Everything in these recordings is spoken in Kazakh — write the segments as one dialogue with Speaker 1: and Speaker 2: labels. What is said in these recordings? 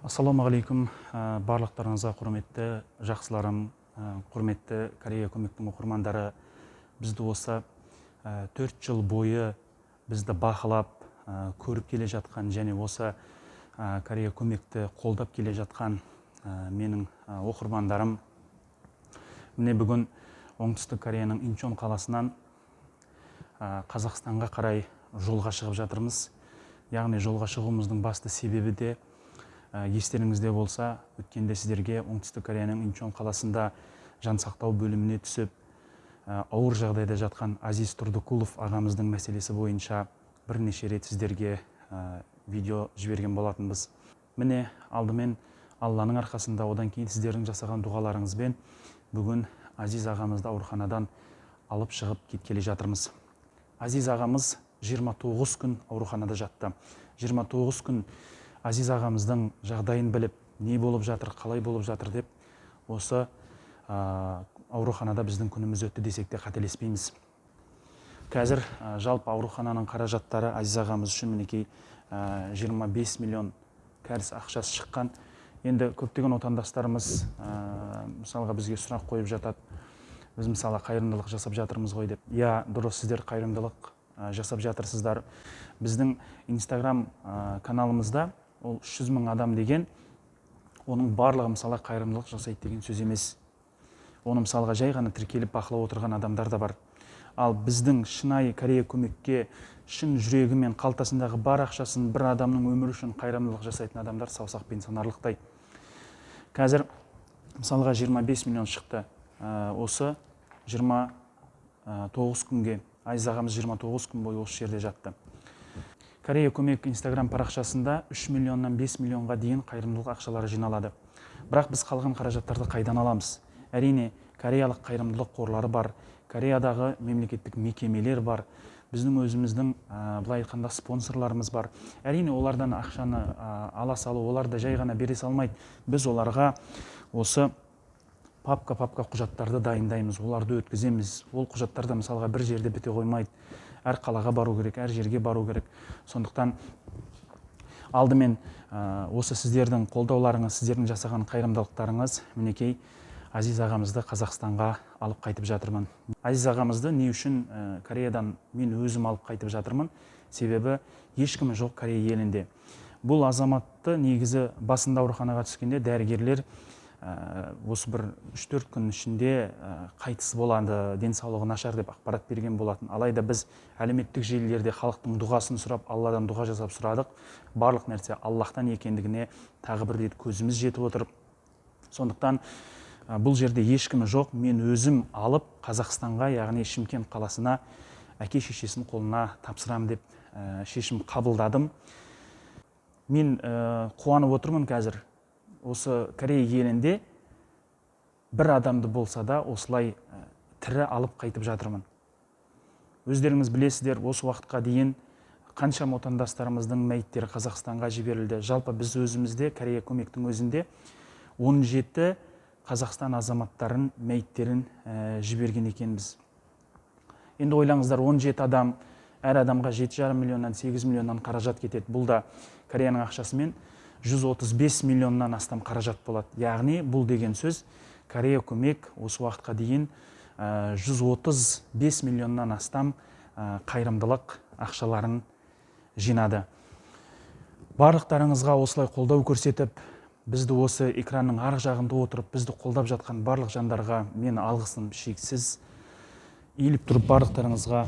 Speaker 1: Ассаламағалейкум, барлықтарыңызға құрметті жақсыларым, құрметті Корея көмектің оқырмандары. Бізді осы 4 жыл бойы бізді бақылап, көріп келе жатқан және осы Корея көмекті қолдап келе жатқан менің оқырмандарым. Міне бүгін оңтүстік Кореяның Инчон қаласынан Қазақстанға қарай жолға шығып жатырмыз. Яғни жолға шығуымыздың басты себебі де естеріңізде болса, өткенде сіздерге оңтүстік Кореяның Инчон қаласында жансақтау бөліміне түсіп, ауыр жағдайда жатқан Азиз Тұрдыкулов ағамыздың мәселесі бойынша бірнеше рет сіздерге видео жіберген болатынбыз. Міне алдымен Алланың арқасында, одан кейін сіздердің жасаған дұғаларыңызбен бүгін Азиз ағамызды ауруханадан алып шығып кеткелі жатырмыз. Азиз ағамыз 29 күн ауруханада жатты. 29 күн Азиз ағамыздың жағдайын біліп, не болып жатыр, қалай болып жатыр деп, осы ауруханада біздің күніміз өтті десек те қателеспейміз. Қазір жалпы аурухананың қаражаттары Азиз ағамыз үшін мінекей 25 миллион кәріс ақшасы шыққан. Енді көптеген отандастарымыз мысалға бізге сұрақ қойып жатады. Біз мысалы қайырымдылық жасап жатырмыз ғой деп. Я, дұрыс, сіздер қайырымдылық жасап жатырсыздар. Біздің Инстаграм каналымызда ол 300 мың адам деген, оның барлығы мысалға қайырымдылық жасайды деген сөз емес. Оны мысалға жай ғана тіркеліп бақылап отырған адамдар да бар. Ал біздің шынайы Корея көмекке шын жүрегі мен қалтасындағы бар ақшасын бір адамның өмірі үшін қайырымдылық жасайтын адамдар саусақпен санарлықтай. Қазір мысалға 25 миллион шықты. Осы 29 күнге, Азиз ағамыз 29 күн бойы осы жерде жатты. Корея көмек Инстаграм парақшасында 3 миллионнан 5 миллионға дейін қайырымдылық ақшалары жиналады. Бірақ біз қалған қаражаттарды қайдан аламыз? Әрине, кореялық қайырымдылық қорлары бар, Кореядағы мемлекеттік мекемелер бар, біздің өзіміздің былай айтқанда спонсорларымыз бар. Әрине, олардан ақшаны ала салу, оларды жай ғана бере салмайды. Біз оларға осы папка құжаттарды дайындаймыз, оларды өткіземіз. Ол құжаттарда мысалға бір жерде біте қоймайды. Әр қалаға бару керек, әр жерге бару керек. Сондықтан алдымен осы сіздердің қолдауларыңыз, сіздердің жасаған қайырымдылықтарыңыз мінекей Азиз ағамызды Қазақстанға алып қайтып жатырмын. Азиз ағамызды не үшін Кореядан мен өзім алып қайтып жатырмын? Себебі ешкім жоқ Корея елінде. Бұл азаматты негізі басында ауруханаға түскенде дәрігерлер осы бір 3-4 күн ішінде қайтыс болады, денсаулығы нашар деп ақпарат берген болатын. Алайда біз әлеуметтік желілерде халықтың дұғасын сұрап, Алладан дұға жасап сұрадық. Барлық нәрсе Аллахтан екендігіне тағы бір рет көзіміз жетіп отыр. Сондықтан бұл жерде ешкімі жоқ. Мен өзім алып Қазақстанға, яғни Шымкент қаласына әке шешесінің қолына тапсырам деп шешім қабылдадым. Мен қуанып отырмын қазір. Осы Корея елінде бір адамды болса да осылай тірі алып қайтып жатырмын. Өздеріңіз білесіздер, осы уақытқа дейін қанша отандастарымыздың мәйіттері Қазақстанға жіберілді. Жалпы біз өзімізде, Корея көмектің өзінде 17 Қазақстан азаматтарын мәйіттерін жіберген екенбіз. Енді ойлаңыздар, 17 адам, әр адамға 7,5 миллионнан 8 миллионнан қаражат кетеді. Бұл да Кореяның ақшасымен 135 миллионнан астам қаражат болады. Яғни бұл деген сөз Корея көмек осы уақытқа дейін 135 миллионнан астам қайырымдылық ақшаларын жинады. Барлықтарыңызға осылай қолдау көрсетіп, бізді осы экранның арғы жағында отырып, бізді қолдап жатқан барлық жандарға мен алғысым шексіз. Иіліп тұрып барлықтарыңызға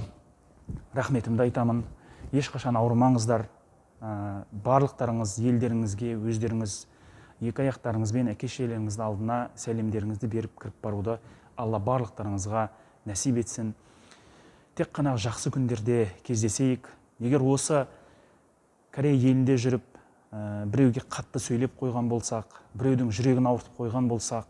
Speaker 1: рахметімді айтамын. Ешқашан ауырмаңыздар. Барлықтарыңыз елдеріңізге өздеріңіз екі аяқтарыңызбен әке-шешелеріңіздің алдына сәлемдеріңізді беріп кіріп баруды Алла барлықтарыңызға нәсіп етсін. Тек қана жақсы күндерде кездесейік. Егер осы Корея елінде жүріп, біреуге қатты сөйлеп қойған болсақ, біреудің жүрегін ауыртып қойған болсақ,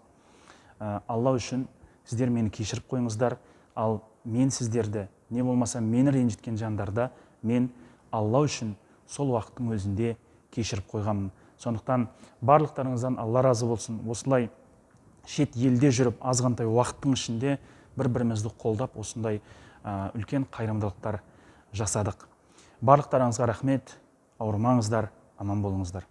Speaker 1: Алла үшін сіздер мені кешіріп қойыңыздар. Ал мен сіздерді, не болмаса мені ренжіткен жандарды мен Алла үшін сол уақыттың өзінде кешіріп қойғанмын. Сондықтан барлықтарыңыздан Алла разы болсын. Осылай шет елде жүріп, азғантай уақыттың ішінде бір-бірімізді қолдап, осындай үлкен қайырымдылықтар жасадық. Барлықтарыңызға рахмет, ауырмаңыздар, аман болыңыздар.